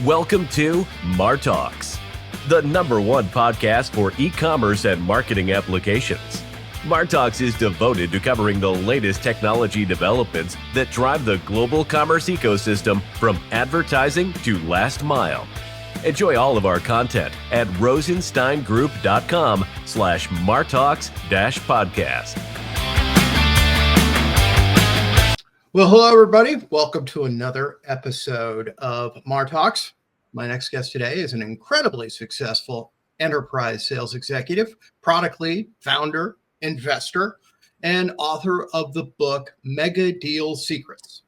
Welcome to MarTalks, the #1 podcast for e-commerce and marketing applications. MarTalks is devoted to covering the latest technology developments that drive the global commerce ecosystem from advertising to last mile. Enjoy all of our content at rosensteingroup.com/MarTalks-podcast. Well, hello, everybody. Welcome to another episode of MarTalks. My next guest today is an incredibly successful enterprise sales executive, product lead, founder, investor, and author of the book Mega Deal Secrets.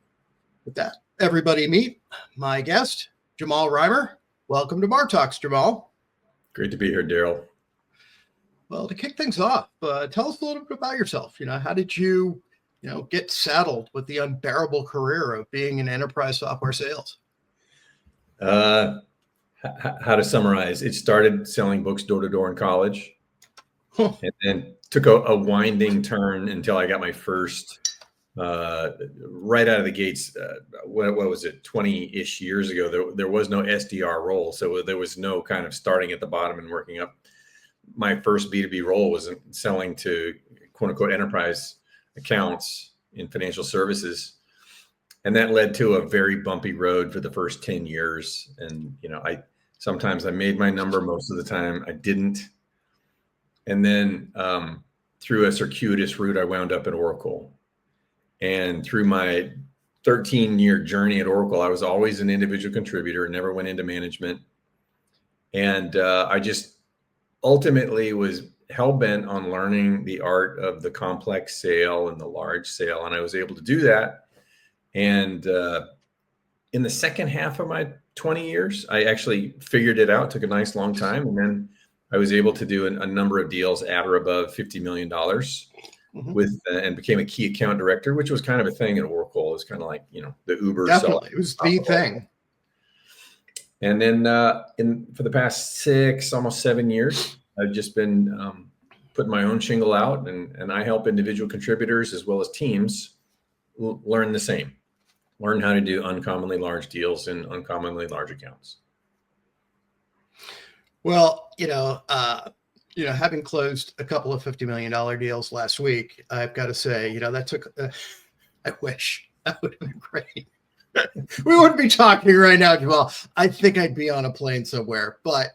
With that, everybody meet my guest, Jamal Reimer. Welcome to MarTalks, Jamal. Great to be here, Daryl. Well, to kick things off, tell us a little bit about yourself. How did you get saddled with the unbearable career of being in enterprise software sales? How to summarize? It started selling books door to door in college, and then took a winding turn until I got my first, right out of the gates. What was it? 20-ish years ago, there was no SDR role, so there was no kind of starting at the bottom and working up. My first B2B role was selling to quote unquote enterprise accounts in financial services. And that led to a very bumpy road for the first 10 years. And, sometimes I made my number, most of the time I didn't. And then through a circuitous route, I wound up at Oracle. And through my 13-year journey at Oracle, I was always an individual contributor, never went into management. And I just ultimately was hell-bent on learning the art of the complex sale and the large sale. And I was able to do that. And in the second half of my 20 years, I actually figured it out, took a nice long time. And then I was able to do a number of deals at or above $50 million with and became a key account director, which was kind of a thing at Oracle. It was kind of like, the Uber. Definitely. It was the thing. And then for the past almost 7 years, I've just been putting my own shingle out, and I help individual contributors as well as teams learn the same. Learn how to do uncommonly large deals in uncommonly large accounts. Well, having closed a couple of $50 million deals last week, I've got to say, that took, I wish that would have been great. We wouldn't be talking right now, Jamal. I think I'd be on a plane somewhere, but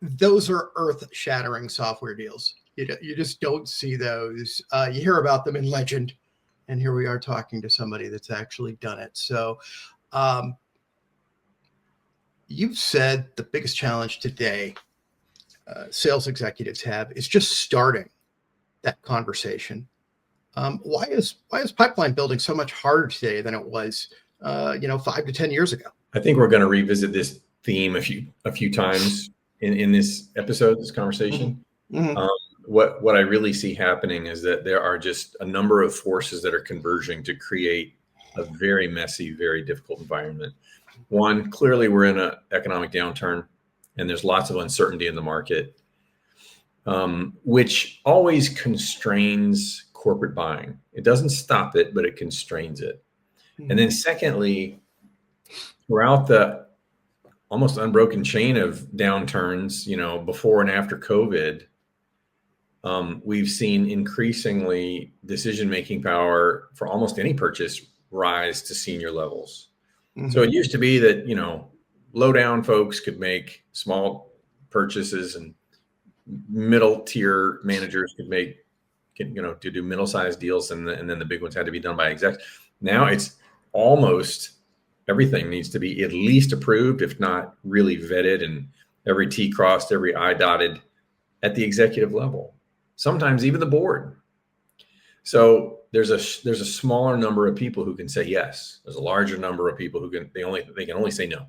those are earth-shattering software deals. You just don't see those. You hear about them in legend. And here we are talking to somebody that's actually done it. So you've said the biggest challenge today sales executives have is just starting that conversation. Why is pipeline building so much harder today than it was 5 to 10 years ago? I think we're going to revisit this theme a few times in this episode, this conversation. Mm-hmm. What I really see happening is that there are just a number of forces that are converging to create a very messy, very difficult environment. One, clearly we're in an economic downturn and there's lots of uncertainty in the market, which always constrains corporate buying. It doesn't stop it, but it constrains it. Mm-hmm. And then secondly, throughout the almost unbroken chain of downturns, before and after COVID, we've seen increasingly decision-making power for almost any purchase rise to senior levels. Mm-hmm. So it used to be that, low-down folks could make small purchases and middle-tier managers could do middle-sized deals, and then the big ones had to be done by execs. Now it's almost everything needs to be at least approved, if not really vetted, and every T crossed, every I dotted at the executive level. Sometimes even the board. So there's a smaller number of people who can say yes. There's a larger number of people who can only say no.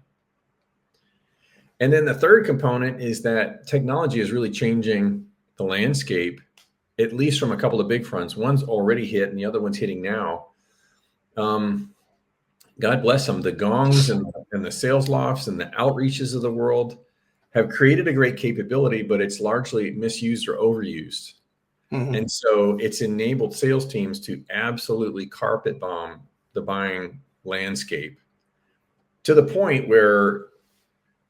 And then the third component is that technology is really changing the landscape, at least from a couple of big fronts. One's already hit and the other one's hitting now. God bless them. The gongs and the sales lofts and the outreaches of the world have created a great capability, but it's largely misused or overused. Mm-hmm. And so it's enabled sales teams to absolutely carpet bomb the buying landscape to the point where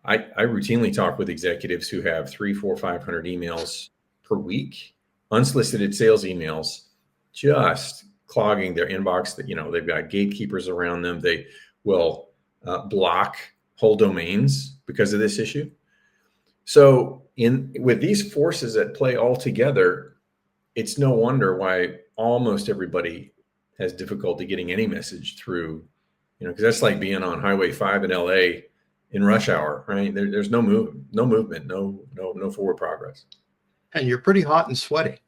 I routinely talk with executives who have 300, 400, 500 emails per week, unsolicited sales emails, just clogging their inbox. That, they've got gatekeepers around them. They will block whole domains because of this issue. So with these forces at play all together, it's no wonder why almost everybody has difficulty getting any message through, because that's like being on Highway 5 in LA in rush hour, right? There's no movement, no forward progress. And you're pretty hot and sweaty.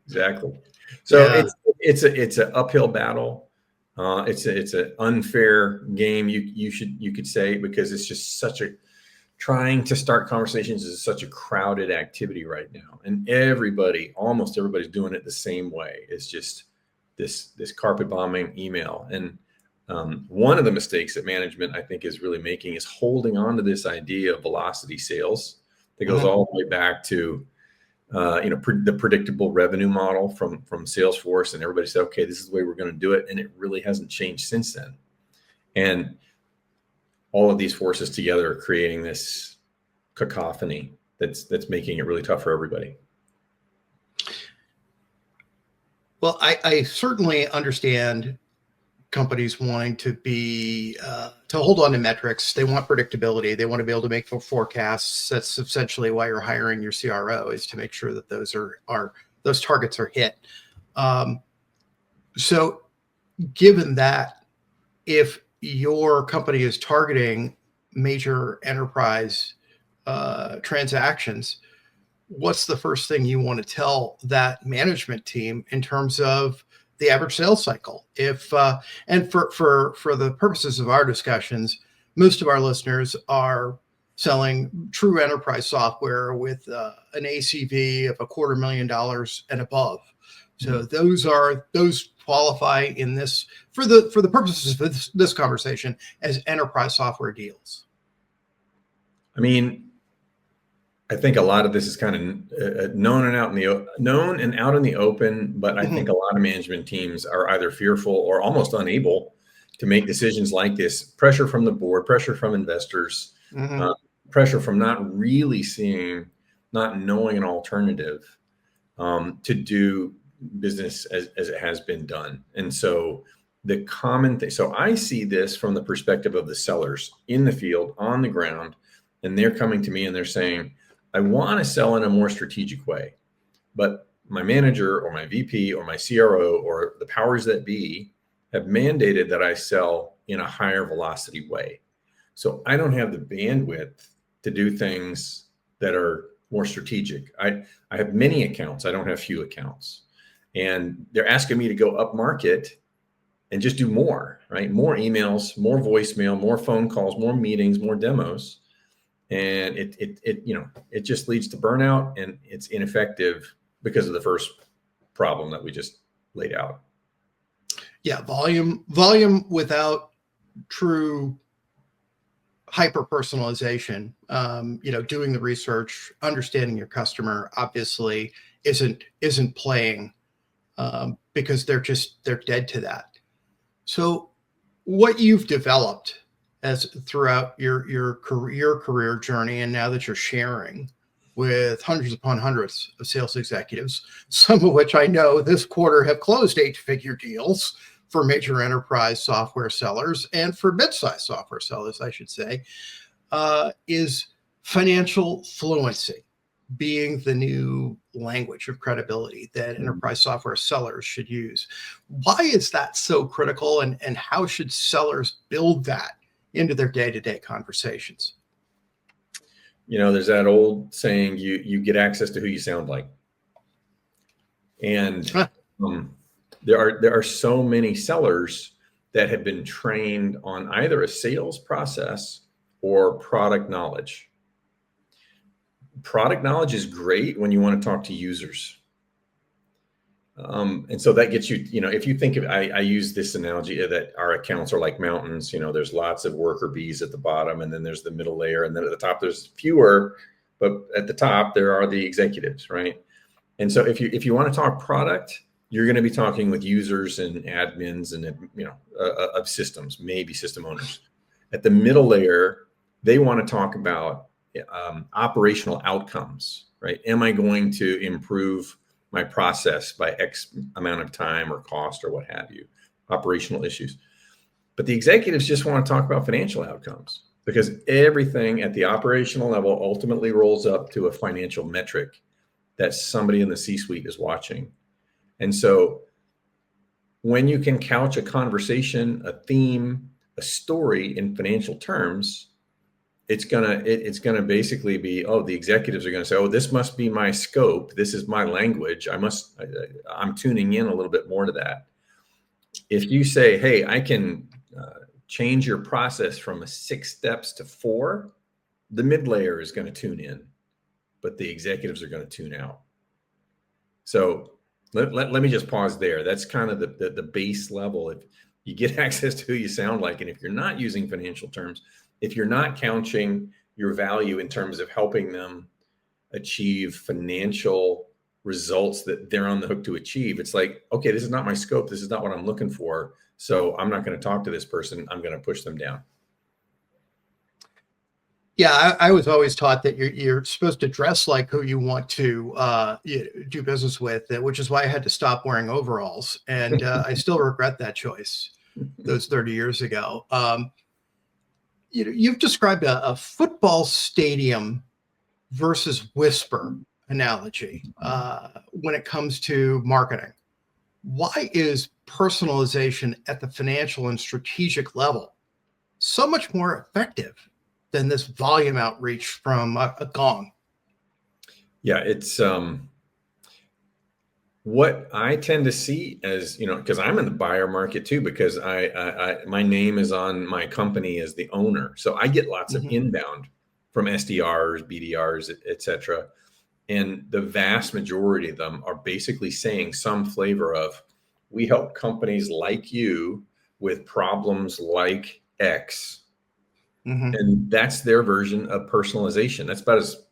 Exactly. So it's an uphill battle. It's an unfair game. You could say, because it's just trying to start conversations is such a crowded activity right now, and almost everybody's doing it the same way. It's just this carpet bombing email. And one of the mistakes that management, I think, is really making is holding on to this idea of velocity sales that goes all the way back to the predictable revenue model from Salesforce, and everybody said, okay, this is the way we're going to do it, and it really hasn't changed since then. And all of these forces together are creating this cacophony that's making it really tough for everybody. Well, I certainly understand companies wanting to hold on to metrics. They want predictability. They want to be able to make forecasts. That's essentially why you're hiring your CRO, is to make sure that those targets are hit. So given that, if your company is targeting major enterprise transactions, what's the first thing you want to tell that management team in terms of the average sales cycle? And for the purposes of our discussions, most of our listeners are selling true enterprise software with an ACV of $250,000 and above. So those qualify in this, for the purposes of this conversation, as enterprise software deals. I mean, I think a lot of this is kind of known and out in the open, but I think a lot of management teams are either fearful or almost unable to make decisions like this. Pressure from the board, pressure from investors, pressure from not knowing an alternative to do business as it has been done. And so the common thing, so I see this from the perspective of the sellers in the field, on the ground, and they're coming to me and they're saying, I want to sell in a more strategic way, but my manager or my VP or my CRO or the powers that be have mandated that I sell in a higher velocity way. So I don't have the bandwidth to do things that are more strategic. I have many accounts. I don't have few accounts. And they're asking me to go up market and just do more, right? More emails, more voicemail, more phone calls, more meetings, more demos. And it just leads to burnout, and it's ineffective because of the first problem that we just laid out. Yeah, volume without true hyper personalization. Doing the research, understanding your customer, obviously isn't playing because they're dead to that. So what you've developed as throughout your career journey, and now that you're sharing with hundreds upon hundreds of sales executives, some of which I know this quarter have closed 8-figure deals for major enterprise software sellers and for mid-sized software sellers, I should say, is financial fluency being the new language of credibility that enterprise software sellers should use. Why is that so critical, and how should sellers build that into their day-to-day conversations? There's that old saying, you get access to who you sound like. And there are so many sellers that have been trained on either a sales process or product knowledge. Product knowledge is great when you want to talk to users. And so that gets you, if you think of, I use this analogy that our accounts are like mountains. There's lots of worker bees at the bottom, and then there's the middle layer, and then at the top there's fewer, but at the top there are the executives, right? And so if you want to talk product, you're going to be talking with users and admins and, of systems, maybe system owners. At the middle layer, they want to talk about operational outcomes, right? Am I going to improve my process by X amount of time or cost or what have you? Operational issues. But the executives just want to talk about financial outcomes, because everything at the operational level ultimately rolls up to a financial metric that somebody in the C-suite is watching. And so when you can couch a conversation, a theme, a story in financial terms, it's gonna basically be, oh, the executives are gonna say, oh, this must be my scope. This is my language. I'm tuning in a little bit more to that. If you say, hey, I can change your process from 6 steps to 4, the mid layer is going to tune in, but the executives are going to tune out. So let me just pause there. That's kind of the base level. If you get access to who you sound like, and if you're not using financial terms, if you're not couching your value in terms of helping them achieve financial results that they're on the hook to achieve, it's like, okay, this is not my scope. This is not what I'm looking for. So I'm not going to talk to this person. I'm going to push them down. Yeah, I was always taught that you're supposed to dress like who you want to do business with, which is why I had to stop wearing overalls. And I still regret that choice those 30 years ago. You've described a football stadium versus whisper analogy when it comes to marketing. Why is personalization at the financial and strategic level so much more effective than this volume outreach from a gong? Yeah, it's what I tend to see as, because I'm in the buyer market too, because my name is on my company as the owner. So I get lots of inbound from SDRs, BDRs, et cetera. And the vast majority of them are basically saying some flavor of, we help companies like you with problems like X. And that's their version of personalization. That's about as,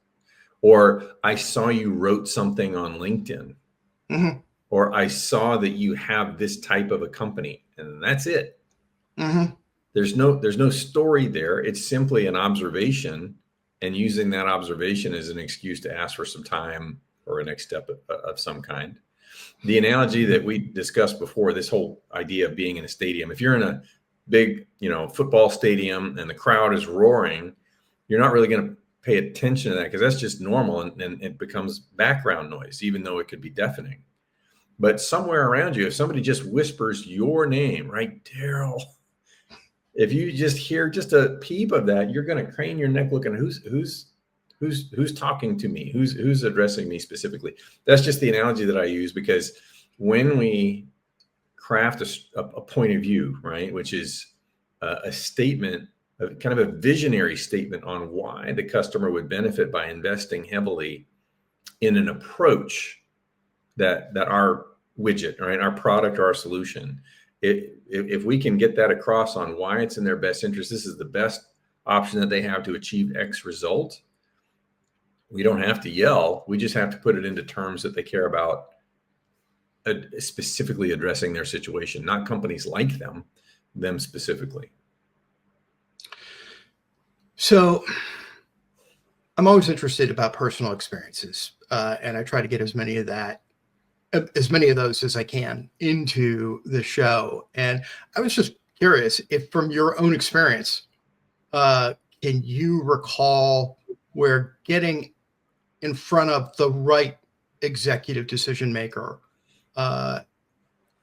or I saw you wrote something on LinkedIn, or I saw that you have this type of a company, and that's it. There's no story there. It's simply an observation, and using that observation as an excuse to ask for some time or a next step of some kind. The analogy that we discussed before, this whole idea of being in a stadium, if you're in a big, football stadium and the crowd is roaring, you're not really going to pay attention to that because that's just normal, and it becomes background noise, even though it could be deafening. But somewhere around you, if somebody just whispers your name, right, Daryl, if you just hear just a peep of that, you're going to crane your neck looking, who's talking to me, who's addressing me specifically. That's just the analogy that I use, because when we craft a point of view, right, which is a statement, kind of a visionary statement on why the customer would benefit by investing heavily in an approach that our widget, right, our product or our solution, if we can get that across on why it's in their best interest, this is the best option that they have to achieve X result. We don't have to yell. We just have to put it into terms that they care about, specifically addressing their situation, not companies like them specifically. So I'm always interested about personal experiences, and I try to get as many of those as I can into the show. And I was just curious if, from your own experience, can you recall where getting in front of the right executive decision maker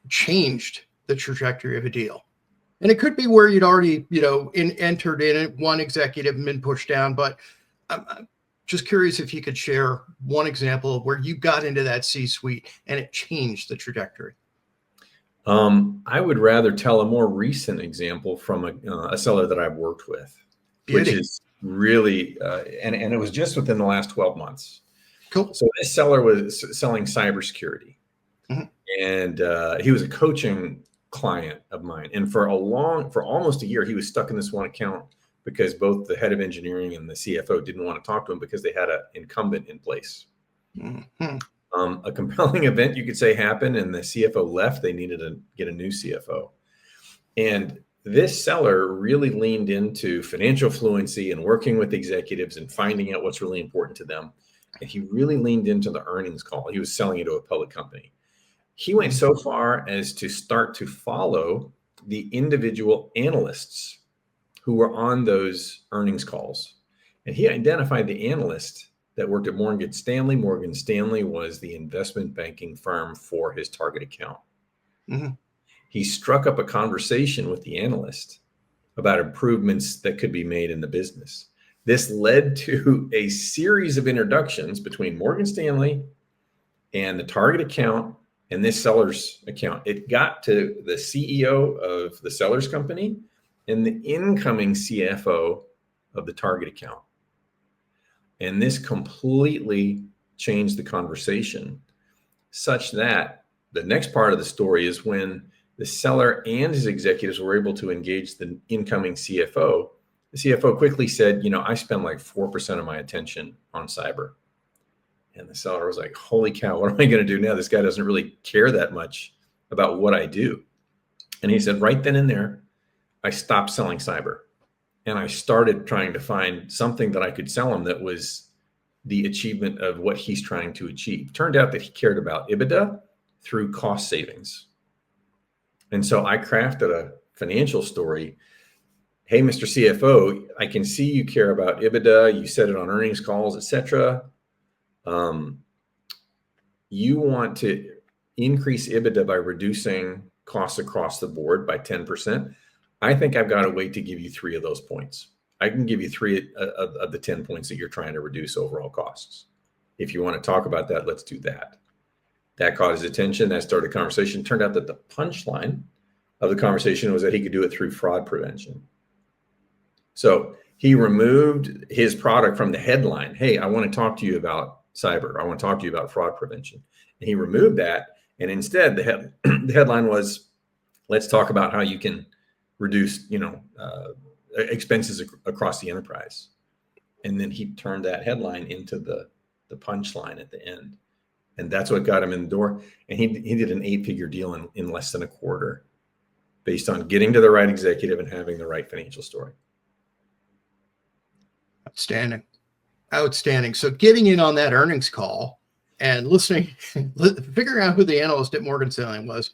changed the trajectory of a deal? And it could be where you'd already, entered in it, one executive and been pushed down. But I'm just curious if you could share one example of where you got into that C-suite and it changed the trajectory. I would rather tell a more recent example from a seller that I've worked with, which is really, and it was just within the last 12 months. Cool. So this seller was selling cybersecurity, and he was a coaching client of mine. And for almost a year, he was stuck in this one account because both the head of engineering and the CFO didn't want to talk to him because they had an incumbent in place. A compelling event, you could say, happened, and the CFO left. They needed to get a new CFO. And this seller really leaned into financial fluency and working with executives and finding out what's really important to them. And he really leaned into the earnings call. He was selling it to a public company. He went so far as to start to follow the individual analysts who were on those earnings calls. And he identified the analyst that worked at Morgan Stanley. Morgan Stanley was the investment banking firm for his target account. Mm-hmm. He struck up a conversation with the analyst about improvements that could be made in the business. This led to a series of introductions between Morgan Stanley and the target account and this seller's account. It got to the CEO of the seller's company and the incoming CFO of the target account. And this completely changed the conversation, such that the next part of the story is when the seller and his executives were able to engage the incoming CFO. The CFO quickly said, I spend like 4% of my attention on cyber. And the seller was like, holy cow, what am I going to do now? This guy doesn't really care that much about what I do. And he said, right then and there, I stopped selling cyber. And I started trying to find something that I could sell him that was the achievement of what he's trying to achieve. Turned out that he cared about EBITDA through cost savings. And so I crafted a financial story. Hey, Mr. CFO, I can see you care about EBITDA. You said it on earnings calls, et cetera. You want to increase EBITDA by reducing costs across the board by 10%. I think I've got a way to give you 3 of those points. I can give you 3 of the 10 points that you're trying to reduce overall costs. If you want to talk about that, let's do that. That caught his attention. That started a conversation. Turned out that the punchline of the conversation was that he could do it through fraud prevention. So he removed his product from the headline. Hey, I want to talk to you about cyber. I want to talk to you about fraud prevention. And he removed that. And instead, the headline was, let's talk about how you can reduce, expenses across the enterprise. And then he turned that headline into the punchline at the end. And that's what got him in the door. And he did an 8-figure deal in less than a quarter based on getting to the right executive and having the right financial story. Outstanding. So getting in on that earnings call and listening, figuring out who the analyst at Morgan Stanley was,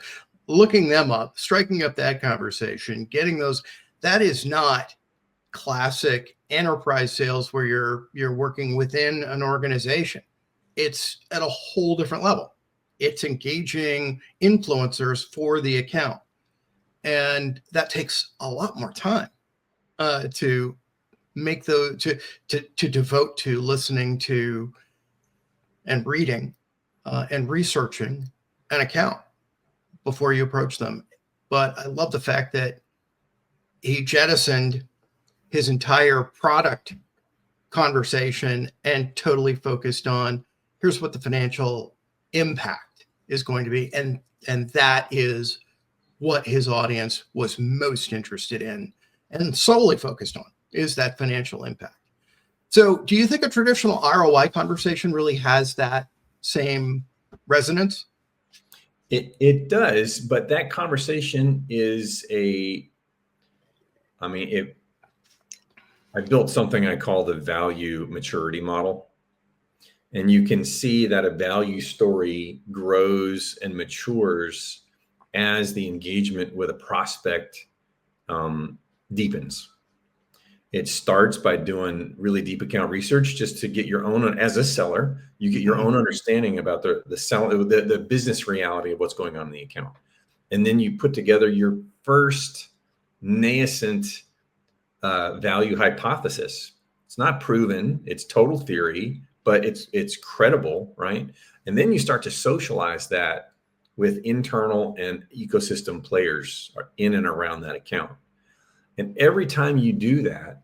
looking them up, striking up that conversation, getting those, that is not classic enterprise sales where you're working within an organization. It's at a whole different level. It's engaging influencers for the account. And that takes a lot more time to make to devote to listening to and reading and researching an account before you approach them. But I love the fact that he jettisoned his entire product conversation and totally focused on here's what the financial impact is going to be. And that is what his audience was most interested in and solely focused on, is that financial impact. So do you think a traditional ROI conversation really has that same resonance? It does, but that conversation is I built something I call the value maturity model. And you can see that a value story grows and matures as the engagement with a prospect deepens. It starts by doing really deep account research just to get your own, as a seller, you get your own understanding about the business reality of what's going on in the account. And then you put together your first nascent value hypothesis. It's not proven, it's total theory, but it's credible, right? And then you start to socialize that with internal and ecosystem players in and around that account. And every time you do that,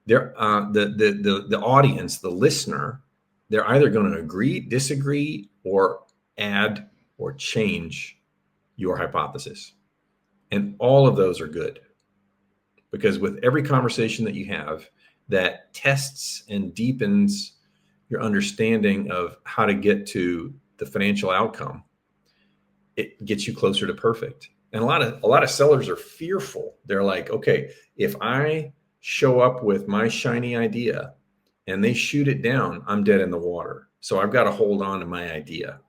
the audience, the listener, they're either going to agree, disagree, or add or change your hypothesis. And all of those are good. Because with every conversation that you have that tests and deepens your understanding of how to get to the financial outcome, it gets you closer to perfect. And a lot of sellers are fearful. They're like, okay, if I show up with my shiny idea and they shoot it down, I'm dead in the water. So I've got to hold on to my idea.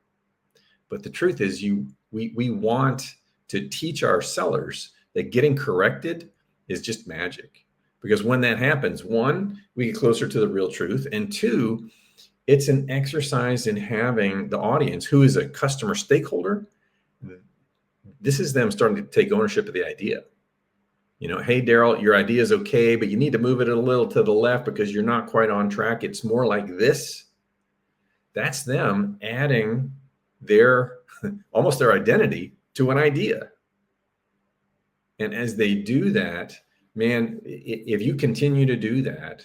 But the truth is we want to teach our sellers that getting corrected is just magic. Because when that happens, one, we get closer to the real truth. And two, it's an exercise in having the audience who is a customer stakeholder. This is them starting to take ownership of the idea. Hey, Daryl, your idea is okay, but you need to move it a little to the left because you're not quite on track. It's more like this. That's them adding almost their identity to an idea. And as they do that, man, if you continue to do that,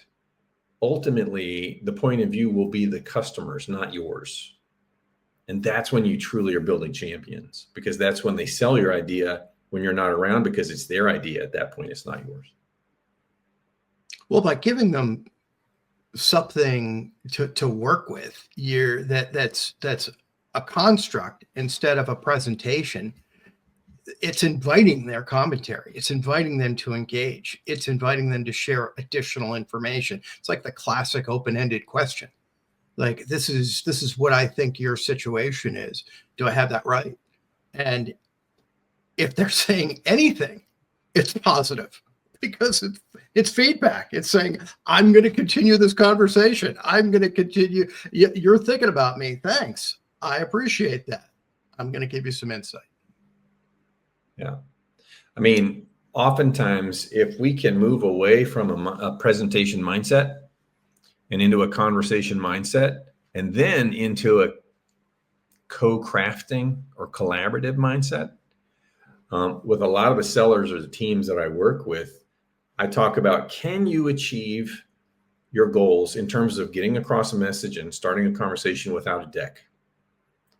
ultimately the point of view will be the customer's, not yours. And that's when you truly are building champions, because that's when they sell your idea when you're not around, because it's their idea at that point. It's not yours. Well, by giving them something to work with, that's a construct instead of a presentation. It's inviting their commentary. It's inviting them to engage. It's inviting them to share additional information. It's like the classic open-ended question. Like, this is what I think your situation is. Do I have that right? And if they're saying anything, it's positive, because it's feedback. It's saying, I'm going to continue this conversation. I'm going to continue. You're thinking about me. Thanks. I appreciate that. I'm going to give you some insight. Yeah. I mean, oftentimes, if we can move away from a presentation mindset and into a conversation mindset, and then into a co-crafting or collaborative mindset, with a lot of the sellers or the teams that I work with, I talk about, can you achieve your goals in terms of getting across a message and starting a conversation without a deck?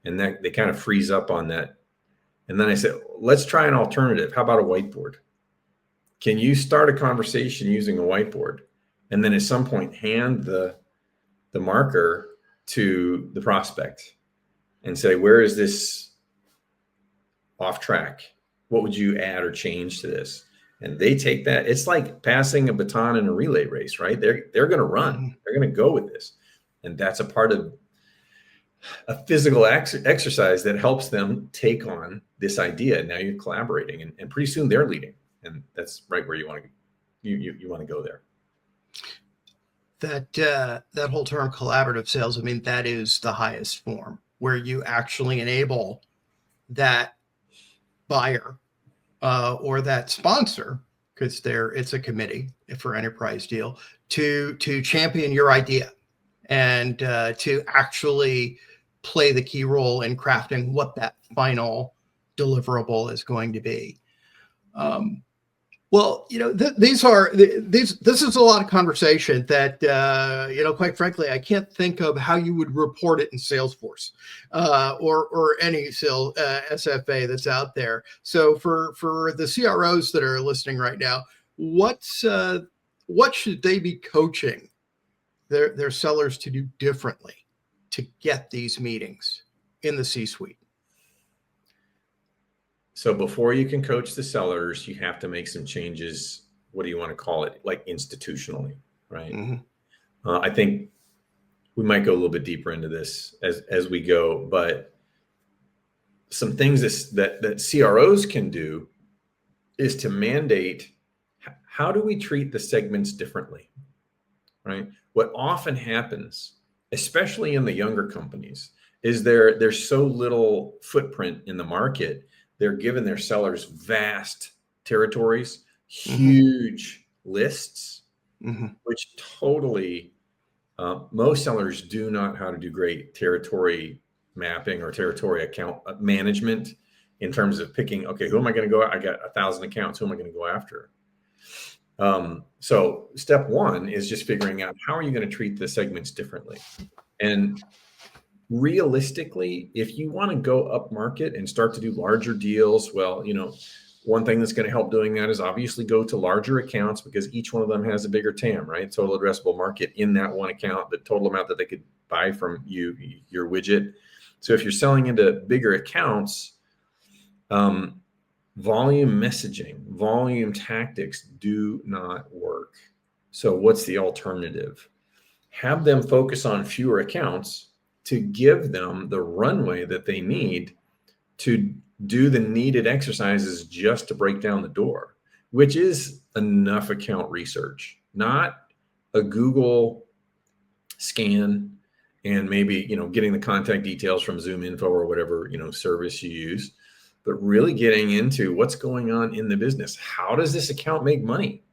And that they kind of freeze up on that. And then I said, let's try an alternative. How about a whiteboard? Can you start a conversation using a whiteboard? And then at some point, hand the marker to the prospect and say, where is this off track? What would you add or change to this? And they take that. It's like passing a baton in a relay race, right? They're going to run. They're going to go with this. And that's a part of a physical exercise that helps them take on this idea. Now you're collaborating, and pretty soon they're leading, and that's right where you want to you want to go there. That whole term collaborative sales, I mean, that is the highest form, where you actually enable that buyer or that sponsor, because it's a committee for enterprise deal, to champion your idea and to actually play the key role in crafting what that final deliverable is going to be. Well, this is a lot of conversation that, quite frankly, I can't think of how you would report it in Salesforce or any sales SFA that's out there. So for the CROs that are listening right now, what should they be coaching their sellers to do differently to get these meetings in the C-suite? So before you can coach the sellers, you have to make some changes. What do you want to call it? Like institutionally, right? Mm-hmm. I think we might go a little bit deeper into this as we go, but some things that CROs can do is to mandate, how do we treat the segments differently, right? What often happens, especially in the younger companies, is there's so little footprint in the market. They're giving their sellers vast territories, huge lists, which totally, most sellers do not know how to do great territory mapping or territory account management in terms of picking, okay, who am I going to go? I got 1,000 accounts. Who am I going to go after? So step one is just figuring out, how are you going to treat the segments differently? And realistically, if you want to go up market and start to do larger deals, well, one thing that's going to help doing that is obviously go to larger accounts, because each one of them has a bigger TAM, right? Total addressable market in that one account, the total amount that they could buy from you, your widget. So if you're selling into bigger accounts, volume messaging, volume tactics do not work. So what's the alternative? Have them focus on fewer accounts to give them the runway that they need to do the needed exercises just to break down the door, which is enough account research, not a Google scan and maybe, getting the contact details from Zoom Info or whatever, service you use, but really getting into what's going on in the business. How does this account make money?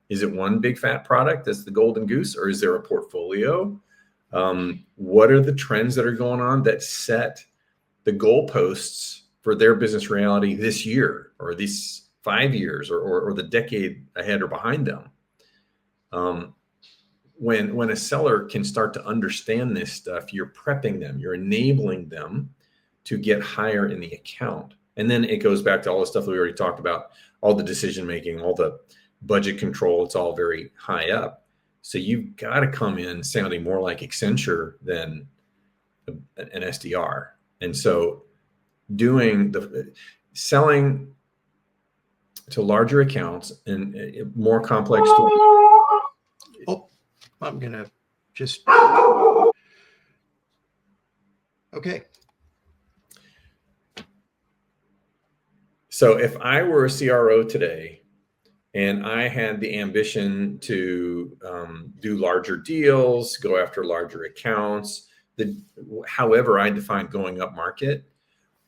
Is it one big fat product that's the golden goose, or is there a portfolio? What are the trends that are going on that set the goalposts for their business reality this year or these 5 years or the decade ahead or behind them? When a seller can start to understand this stuff, you're prepping them, you're enabling them to get higher in the account. And then it goes back to all the stuff that we already talked about, all the decision making, all the budget control. It's all very high up. So you've got to come in sounding more like Accenture than an SDR. And so doing the selling to larger accounts and more complex stories. Oh, I'm going to just. Okay. So if I were a CRO today and I had the ambition to do larger deals, go after larger accounts, however I define going up market,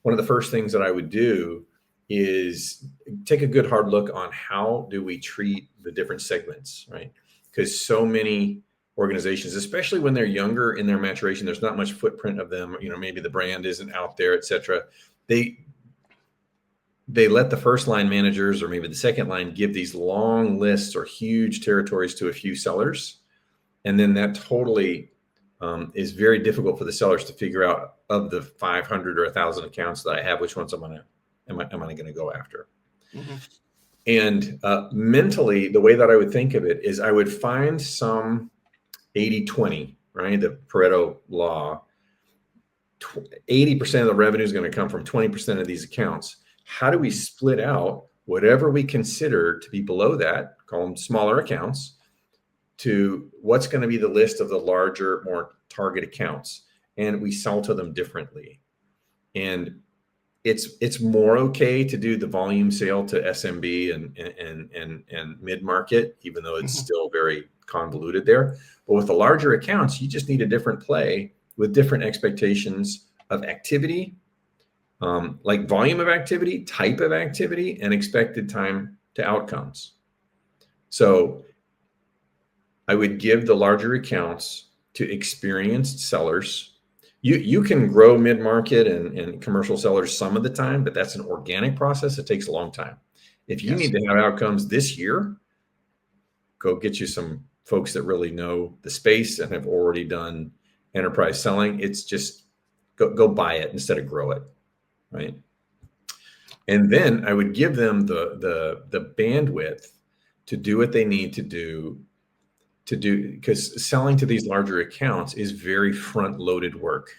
one of the first things that I would do is take a good hard look on how do we treat the different segments, right? Because so many organizations, especially when they're younger in their maturation, there's not much footprint of them, maybe the brand isn't out there, et cetera. They let the first line managers or maybe the second line give these long lists or huge territories to a few sellers. And then that totally is very difficult for the sellers to figure out, of the 500 or 1,000 accounts that I have, which ones am I going to go after? Mm-hmm. And mentally, the way that I would think of it is I would find some 80-20, right? The Pareto law. 80% of the revenue is going to come from 20% of these accounts. How do we split out whatever we consider to be below that, call them smaller accounts, to what's going to be the list of the larger, more target accounts? And we sell to them differently. And it's more okay to do the volume sale to SMB and mid-market, even though it's still very convoluted there. But with the larger accounts, you just need a different play with different expectations of activity, like volume of activity, type of activity, and expected time to outcomes. So I would give the larger accounts to experienced sellers. You can grow mid-market and commercial sellers some of the time, but that's an organic process. It takes a long time. If you need to have outcomes this year, go get you some folks that really know the space and have already done enterprise selling. It's just go buy it instead of grow it, right? And then I would give them the bandwidth to do what they need to do, because selling to these larger accounts is very front-loaded work.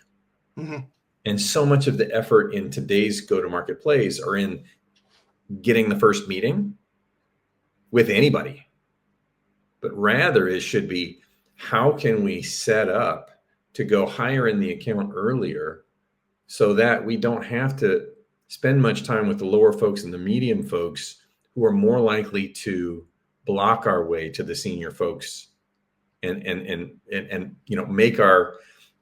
Mm-hmm. And so much of the effort in today's go-to-market plays are in getting the first meeting with anybody. But rather it should be, how can we set up to go higher in the account earlier so that we don't have to spend much time with the lower folks and the medium folks who are more likely to block our way to the senior folks and make our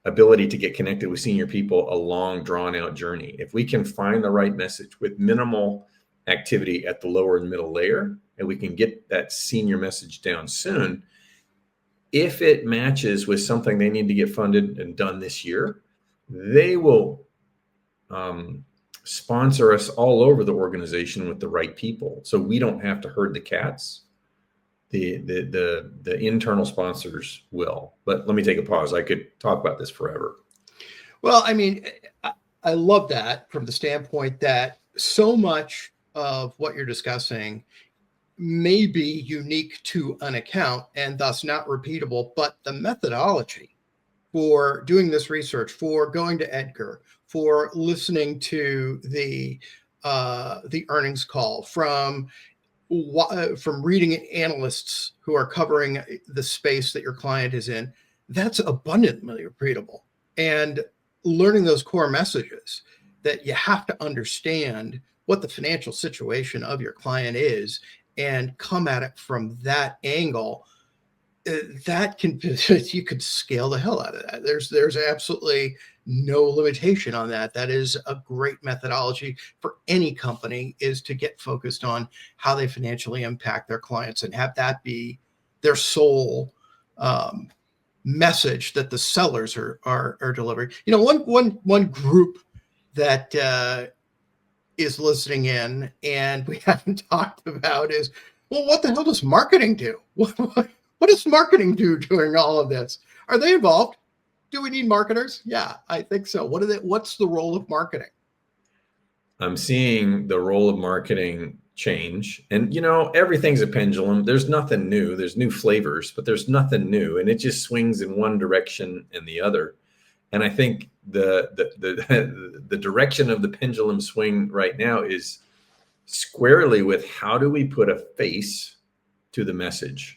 ability to get connected with senior people a long, drawn out journey. If we can find the right message with minimal activity at the lower and middle layer, and we can get that senior message down soon, if it matches with something they need to get funded and done this year, they will sponsor us all over the organization with the right people. So we don't have to herd the cats. The internal sponsors will. But let me take a pause. I could talk about this forever. Well, I mean, I love that from the standpoint that so much of what you're discussing may be unique to an account and thus not repeatable, but the methodology for doing this research, for going to Edgar, for listening to the earnings call, from reading analysts who are covering the space that your client is in. That's abundantly repeatable. And learning those core messages that you have to understand what the financial situation of your client is and come at it from that angle, that can, you could scale the hell out of that. There's absolutely no limitation on that. That is a great methodology for any company, is to get focused on how they financially impact their clients and have that be their sole message that the sellers are delivering. One group that is listening in and we haven't talked about is, well, what the hell does marketing do? What does marketing do during all of this? Are they involved? Do we need marketers? Yeah, I think so. What's the role of marketing? I'm seeing the role of marketing change. And, everything's a pendulum. There's nothing new. There's new flavors, but there's nothing new. And it just swings in one direction and the other. And I think the direction of the pendulum swing right now is squarely with how do we put a face to the message?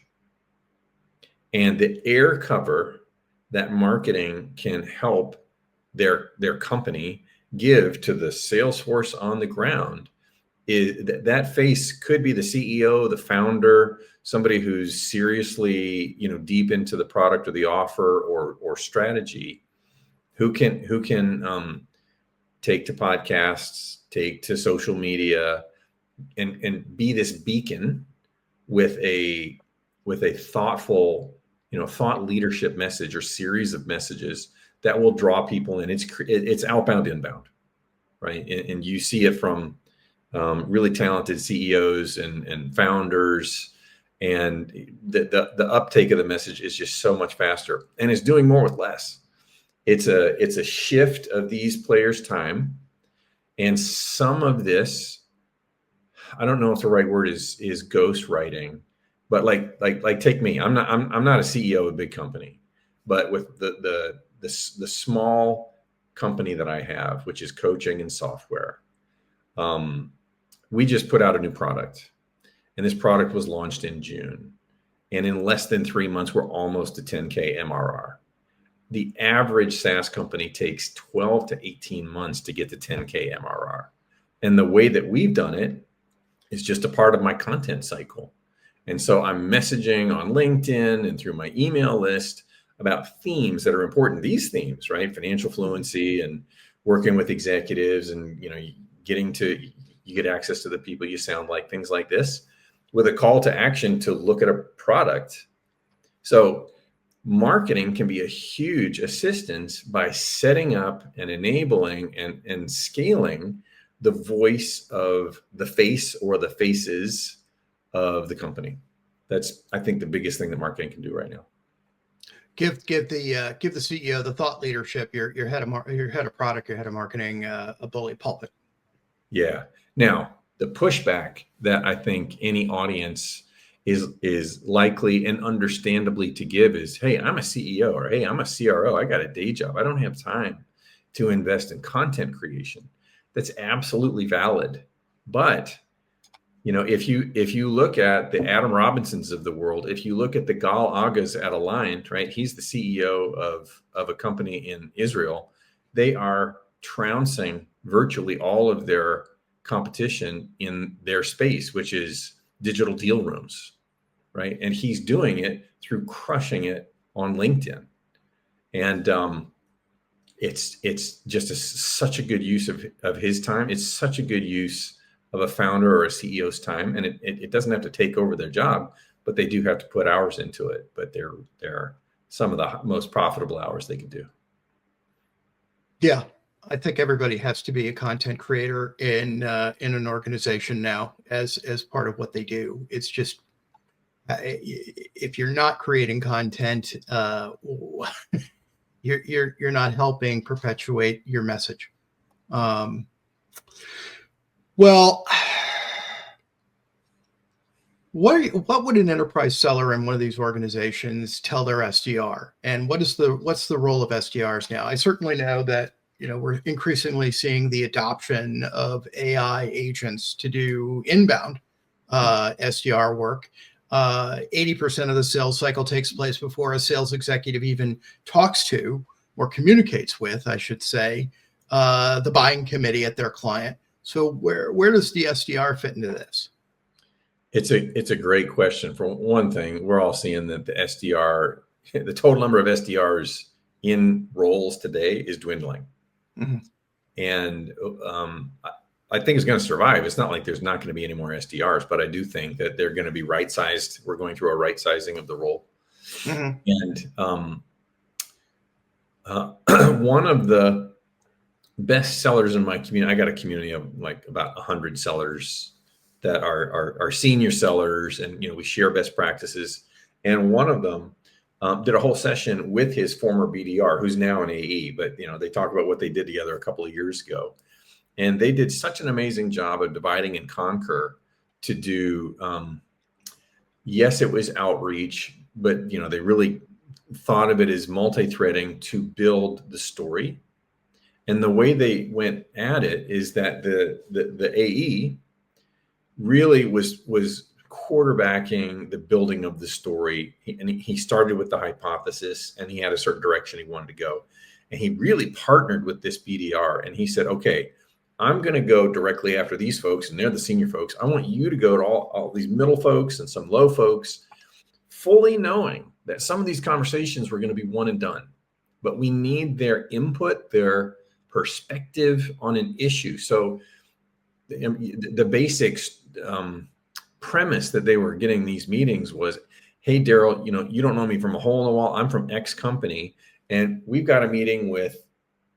And the air cover that marketing can help their company give to the sales force on the ground is that face could be the CEO, the founder, somebody who's seriously, deep into the product or the offer or strategy, who can take to podcasts, take to social media, and be this beacon with a thoughtful, thought leadership message or series of messages that will draw people in. It's outbound, inbound, right? And you see it from really talented CEOs and founders, and the uptake of the message is just so much faster, and it's doing more with less. It's a shift of these players' time, and some of this, I don't know if the right word is ghostwriting. But like take me. I'm not a CEO of a big company, but with the small company that I have, which is coaching and software, we just put out a new product, and this product was launched in June, and in less than 3 months, we're almost to 10K MRR. The average SaaS company takes 12 to 18 months to get to 10K MRR, and the way that we've done it is just a part of my content cycle. And so I'm messaging on LinkedIn and through my email list about themes that are important. These themes, right? Financial fluency and working with executives, and you get access to the people you sound like, things like this, with a call to action to look at a product. So marketing can be a huge assistance by setting up and enabling and scaling the voice of the face or the faces of the company. That's, I think, the biggest thing that marketing can do right now. Give the CEO, the thought leadership, your head of product, your head of marketing, a bully pulpit. Yeah. Now, the pushback that I think any audience is likely and understandably to give is, hey, I'm a CEO, or hey, I'm a CRO. I got a day job. I don't have time to invest in content creation. That's absolutely valid. But if you look at the Adam Robinsons of the world, if you look at the Gal Agas at Aligned, right? He's the CEO of a company in Israel. They are trouncing virtually all of their competition in their space, which is digital deal rooms, right? And he's doing it through crushing it on LinkedIn. And it's just such a good use of his time. It's such a good use of a founder or a CEO's time, and it doesn't have to take over their job, but they do have to put hours into it. But they're some of the most profitable hours they can do. Yeah, I think everybody has to be a content creator in an organization now as part of what they do. It's just if you're not creating content, you're not helping perpetuate your message. Well, What would an enterprise seller in one of these organizations tell their SDR? And what's the role of SDRs now? I certainly know that we're increasingly seeing the adoption of AI agents to do inbound SDR work. 80% of the sales cycle takes place before a sales executive even talks to or communicates with, I should say, the buying committee at their client. So where does the SDR fit into this? It's a great question. For one thing, we're all seeing that the total number of SDRs in roles today is dwindling. Mm-hmm. And I think it's going to survive. It's not like there's not going to be any more SDRs, but I do think that they're going to be right-sized. We're going through a right-sizing of the role. Mm-hmm. And one of the best sellers in my community, I got a community of like about 100 sellers that are senior sellers, and we share best practices. And one of them did a whole session with his former BDR, who's now an AE, but they talk about what they did together a couple of years ago, and they did such an amazing job of dividing and conquer to do. Yes, it was outreach, but they really thought of it as multi-threading to build the story. And the way they went at it is that the AE really was quarterbacking the building of the story. And he started with the hypothesis, and he had a certain direction he wanted to go. And he really partnered with this BDR, and he said, okay, I'm going to go directly after these folks, and they're the senior folks. I want you to go to all these middle folks and some low folks, fully knowing that some of these conversations were going to be one and done, but we need their input, their perspective on an issue. So the basics premise that they were getting these meetings was, hey, Daryl, you don't know me from a hole in the wall. I'm from X company, and we've got a meeting with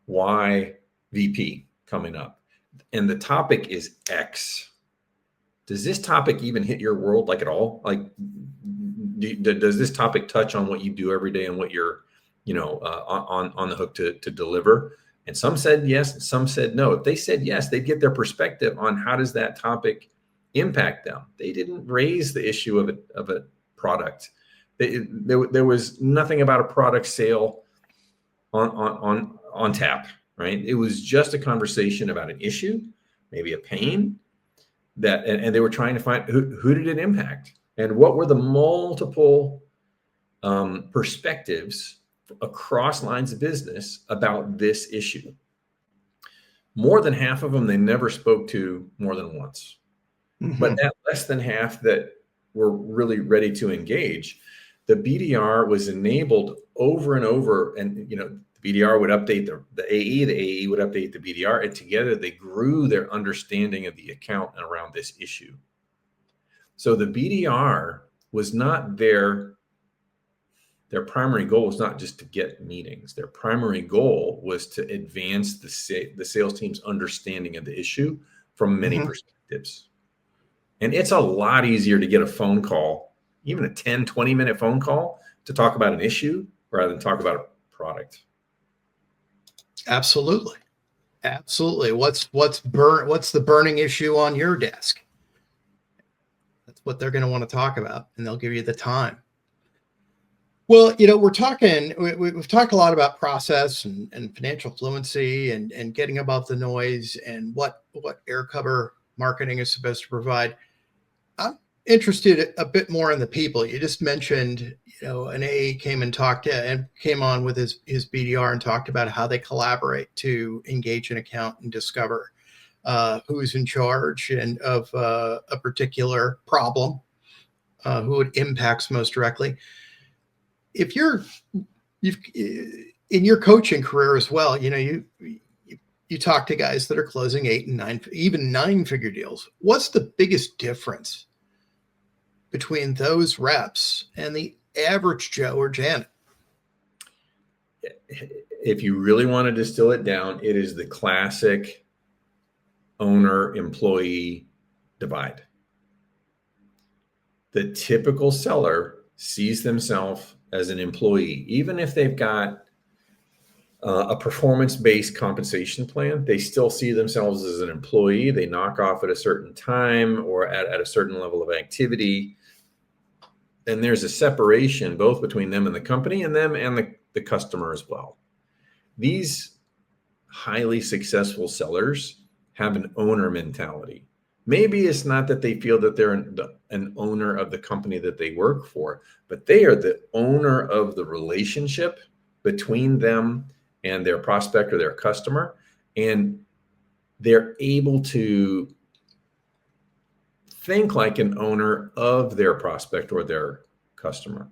Y VP coming up, and the topic is X. Does this topic even hit your world like at all? Like, does this topic touch on what you do every day and what you're, on the hook to deliver? And some said yes, and some said no. If they said yes, they'd get their perspective on how does that topic impact them. They didn't raise the issue of a product. There was nothing about a product sale on tap, right? It was just a conversation about an issue, maybe a pain, and they were trying to find who did it impact, and what were the multiple perspectives across lines of business about this issue. More than half of them they never spoke to more than once. Mm-hmm. But that less than half that were really ready to engage, the BDR was enabled over and over, and the BDR would update the AE would update the BDR, and together they grew their understanding of the account and around this issue. So the BDR was not their primary goal was not just to get meetings. Their primary goal was to advance the sales team's understanding of the issue from many mm-hmm. perspectives. And it's a lot easier to get a phone call, even a 10, 20-minute phone call, to talk about an issue rather than talk about a product. Absolutely. What's the burning issue on your desk? That's what they're going to want to talk about, and they'll give you the time. Well, we've talked a lot about process and financial fluency and getting above the noise and what air cover marketing is supposed to provide. I'm interested a bit more in the people. You just mentioned, an AA came on with his BDR and talked about how they collaborate to engage an account and discover who's in charge and of a particular problem, who it impacts most directly. If you've in your coaching career as well, you talk to guys that are closing 8 and 9, even 9-figure deals. What's the biggest difference between those reps and the average Joe or Janet? If you really want to distill it down, it is the classic owner-employee divide. The typical seller sees themselves as an employee, even if they've got a performance-based compensation plan, they still see themselves as an employee. They knock off at a certain time or at a certain level of activity. and there's a separation both between them and the company and them and the customer as well. These highly successful sellers have an owner mentality. Maybe it's not that they feel that they're an owner of the company that they work for, but they are the owner of the relationship between them and their prospect or their customer. And they're able to think like an owner of their prospect or their customer.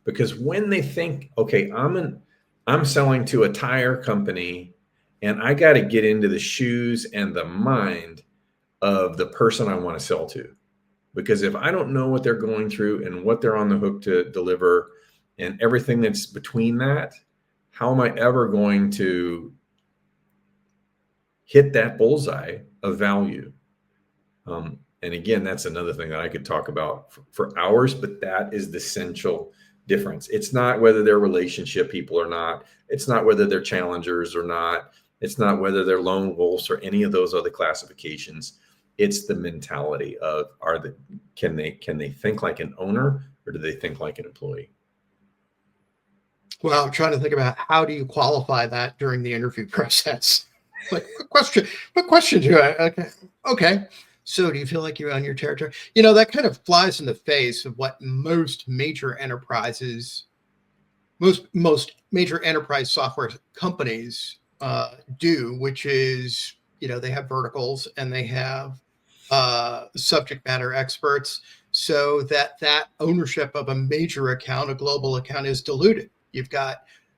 Because when they think, okay, I'm selling to a tire company and I got to get into the shoes and the mind of the person I want to sell to. Because if I don't know what they're going through and what they're on the hook to deliver and everything that's between that, how am I ever going to hit that bullseye of value? And again, that's another thing that I could talk about for hours, but that is the essential difference. It's not whether they're relationship people or not. It's not whether they're challengers or not. It's not whether they're lone wolves or any of those other classifications. It's the mentality of can they think like an owner or do they think like an employee? Well, I'm trying to think about how do you qualify that during the interview process? Like, what question do I? Okay. So do you feel like you're on your territory? That kind of flies in the face of what most major enterprises, most major enterprise software companies do, which is, they have verticals and they have subject matter experts, so that ownership of a major account, a global account, is diluted. You've got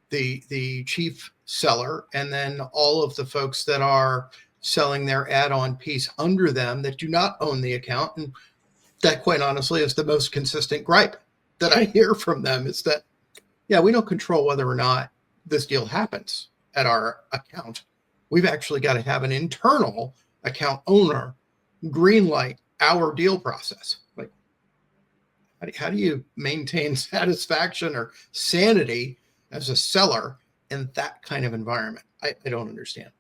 the chief seller and then all of the folks that are selling their add-on piece under them that do not own the account. And that, quite honestly, is the most consistent gripe that I hear from them, is that, yeah, we don't control whether or not this deal happens at our account. We've actually got to have an internal account owner greenlight our deal process. Like, how do you maintain satisfaction or sanity as a seller in that kind of environment? I don't understand.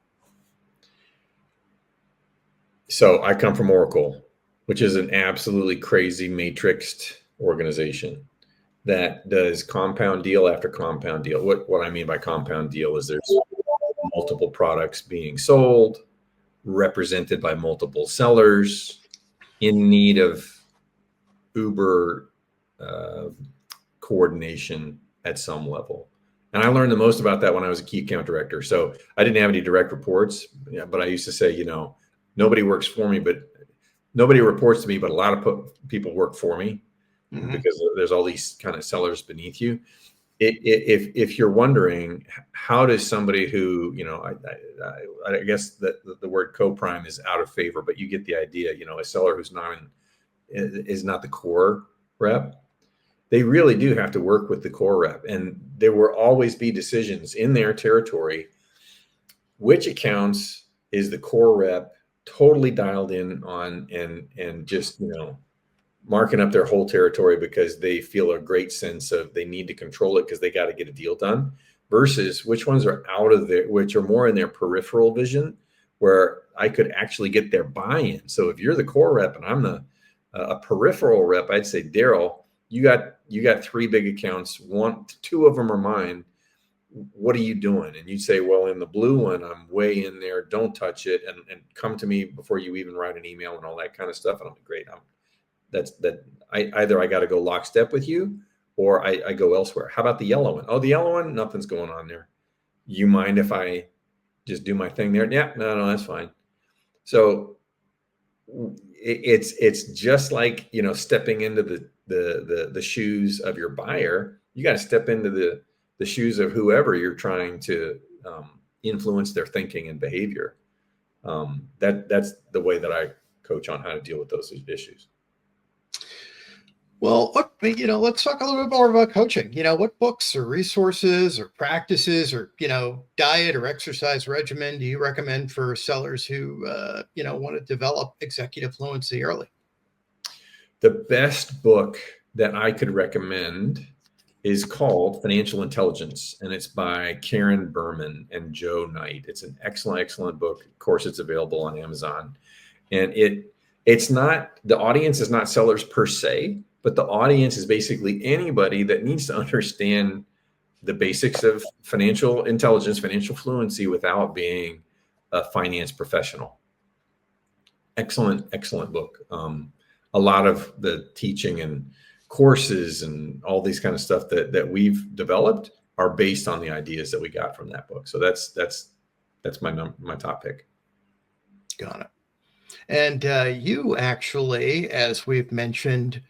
So I come from Oracle, which is an absolutely crazy matrixed organization that does compound deal after compound deal. What I mean by compound deal is there's multiple products being sold, represented by multiple sellers in need of uber coordination at some level. And I learned the most about that when I was a key account director. So I didn't have any direct reports, but I used to say, nobody works for me, but nobody reports to me, but a lot of people work for me because there's all these kind of sellers beneath you. If you're wondering, how does somebody who, I guess that the word co-prime is out of favor, but you get the idea, a seller who's is not the core rep. They really do have to work with the core rep, and there will always be decisions in their territory. Which accounts is the core rep totally dialed in on and just, marking up their whole territory because they feel a great sense of they need to control it because they got to get a deal done, versus which ones are out of there, which are more in their peripheral vision where I could actually get their buy-in. So if you're the core rep and I'm a peripheral rep, I'd say, Daryl, you got 3 big accounts. 2 of them are mine. What are you doing? And you'd say, well, in the blue one, I'm way in there. Don't touch it. And come to me before you even write an email and all that kind of stuff. And I'm like, great. I got to go lockstep with you or I go elsewhere. How about the yellow one? Oh, the yellow one, nothing's going on there. You mind if I just do my thing there? Yeah, no, that's fine. So it's just like, stepping into the shoes of your buyer. You got to step into the shoes of whoever you're trying to influence their thinking and behavior. That's the way that I coach on how to deal with those issues. Well, look, let's talk a little bit more about coaching. What books or resources or practices or, diet or exercise regimen do you recommend for sellers who, want to develop executive fluency early? The best book that I could recommend is called Financial Intelligence, and it's by Karen Berman and Joe Knight. It's an excellent book. Of course, it's available on Amazon. And it's not, the audience is not sellers per se, but the audience is basically anybody that needs to understand the basics of financial intelligence, financial fluency without being a finance professional. Excellent, excellent book. A lot of the teaching and courses and all these kind of stuff that we've developed are based on the ideas that we got from that book. So that's my top pick. Got it. And you actually, as we've mentioned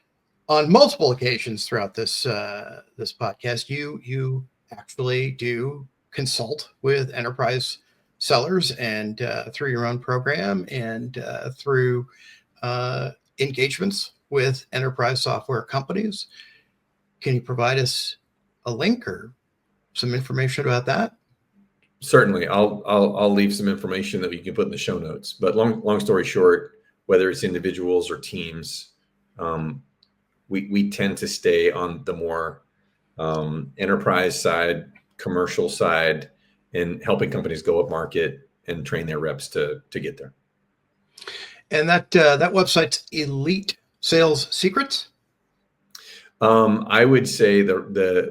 on multiple occasions throughout this this podcast, you actually do consult with enterprise sellers, and through your own program, and through engagements with enterprise software companies. Can you provide us a link or some information about that? Certainly, I'll leave some information that we can put in the show notes. But long story short, whether it's individuals or teams, we tend to stay on the more enterprise side, commercial side, and helping companies go up market and train their reps to get there. And that website's Elite Sales Secrets. I would say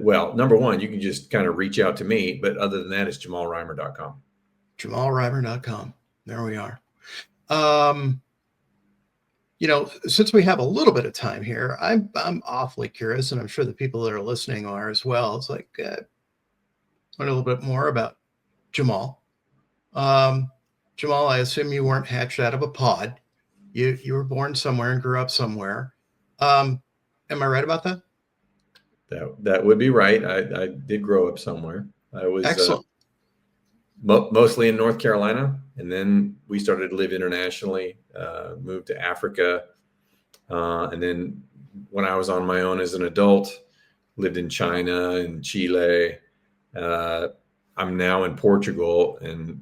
well, number one, you can just kind of reach out to me, but other than that, it's jamalreimer.com. jamalreimer.com. There we are. Since we have a little bit of time here, I'm awfully curious, and I'm sure the people that are listening are as well. It's like, learn a little bit more about Jamal. Jamal, I assume you weren't hatched out of a pod. You were born somewhere and grew up somewhere. Am I right about that? That would be right. I did grow up somewhere. I was excellent. Mostly in North Carolina, and then we started to live internationally. Moved to Africa, and then when I was on my own as an adult, lived in China and Chile. I'm now in Portugal, and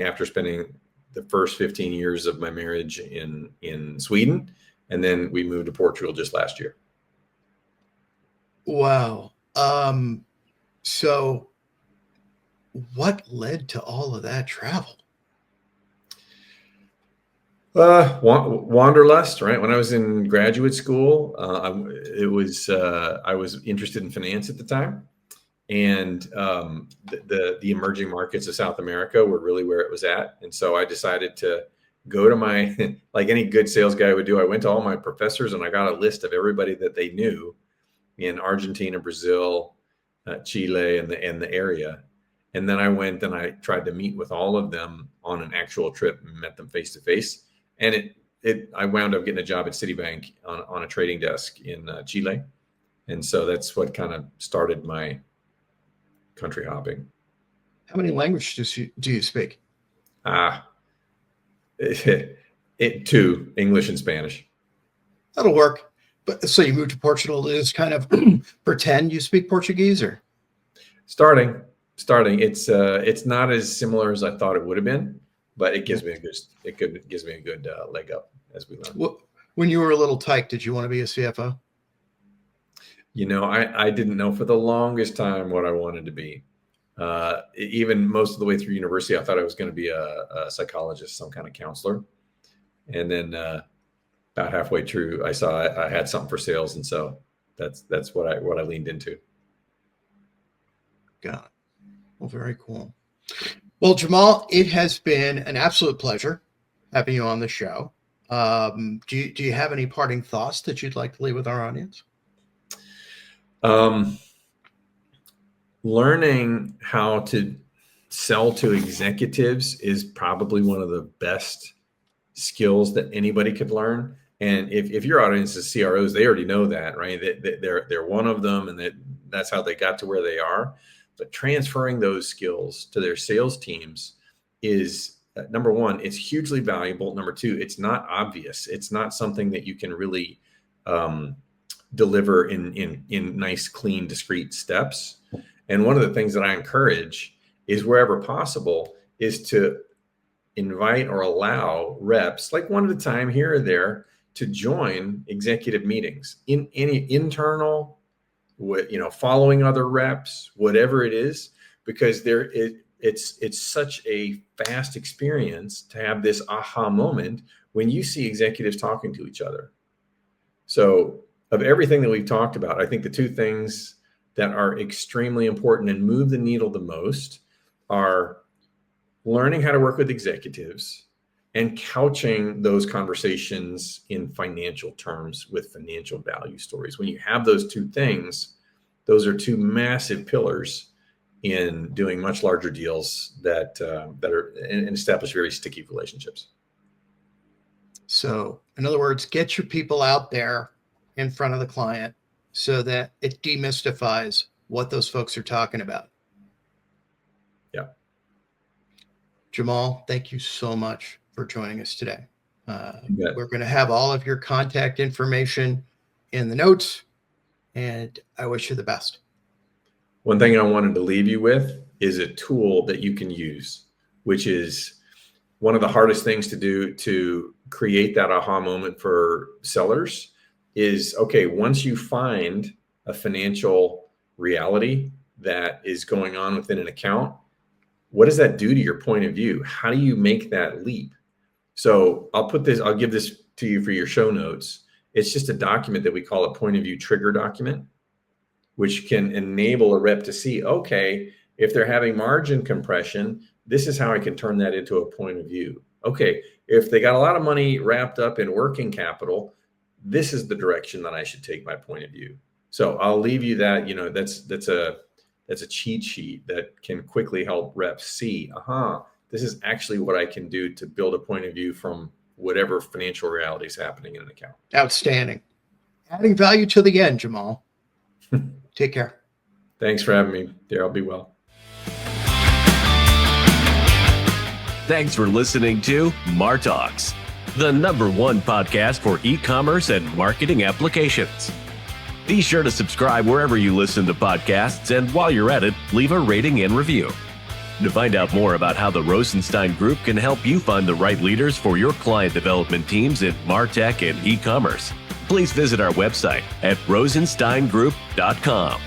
after spending the first 15 years of my marriage in Sweden, and then we moved to Portugal just last year. Wow. So what led to all of that travel? Wanderlust, right? When I was in graduate school, I was interested in finance at the time, and the emerging markets of South America were really where it was at. And so I decided to go to my, like any good sales guy would do, I went to all my professors and I got a list of everybody that they knew in Argentina, Brazil, Chile, and the area. And then I went and I tried to meet with all of them on an actual trip and met them face to face. And I wound up getting a job at Citibank on a trading desk in Chile. And so that's what kind of started my country hopping. How many languages do you speak? Two, English and Spanish. That'll work. But so you moved to Portugal to just kind of pretend you speak Portuguese, or? Starting. It's not as similar as I thought it would have been, but it gives me a good leg up as we learn. When you were a little tyke, did you want to be a CFO? I didn't know for the longest time what I wanted to be. Even most of the way through university, I thought I was going to be a psychologist, some kind of counselor. And then about halfway through, I saw I had something for sales, and so that's what I leaned into. Got it. Well, very cool. Well, Jamal, it has been an absolute pleasure having you on the show. Do you have any parting thoughts that you'd like to leave with our audience? Learning how to sell to executives is probably one of the best skills that anybody could learn. And if your audience is CROs, they already know that, right? They're one of them, and that's how they got to where they are. But transferring those skills to their sales teams is number one, it's hugely valuable. Number two, it's not obvious. It's not something that you can really deliver in nice, clean, discrete steps. And one of the things that I encourage is, wherever possible, is to invite or allow reps, like one at a time here or there, to join executive meetings in any internal, following other reps, whatever it is, because it's such a fast experience to have this aha moment when you see executives talking to each other. So of everything that we've talked about, I think the two things that are extremely important and move the needle the most are learning how to work with executives and couching those conversations in financial terms with financial value stories. When you have those two things, those are two massive pillars in doing much larger deals that are and establish very sticky relationships. So, in other words, get your people out there in front of the client so that it demystifies what those folks are talking about. Yeah. Jamal, thank you so much for joining us today. Yeah. We're going to have all of your contact information in the notes, and I wish you the best. One thing I wanted to leave you with is a tool that you can use, which is one of the hardest things to do to create that aha moment for sellers is, okay, once you find a financial reality that is going on within an account, what does that do to your point of view? How do you make that leap? So I'll give this to you for your show notes. It's just a document that we call a point of view trigger document, which can enable a rep to see, okay, if they're having margin compression, this is how I can turn that into a point of view. Okay, if they got a lot of money wrapped up in working capital, this is the direction that I should take my point of view. So I'll leave you that, that's a cheat sheet that can quickly help reps see, this is actually what I can do to build a point of view from whatever financial reality is happening in an account. Outstanding. Adding value to the end, Jamal. Take care. Thanks for having me, Darryl. Be well. Thanks for listening to MarTalks, the #1 podcast for e-commerce and marketing applications. Be sure to subscribe wherever you listen to podcasts, and while you're at it, leave a rating and review. To find out more about how the Rosenstein Group can help you find the right leaders for your client development teams in MarTech and e-commerce, please visit our website at rosensteingroup.com.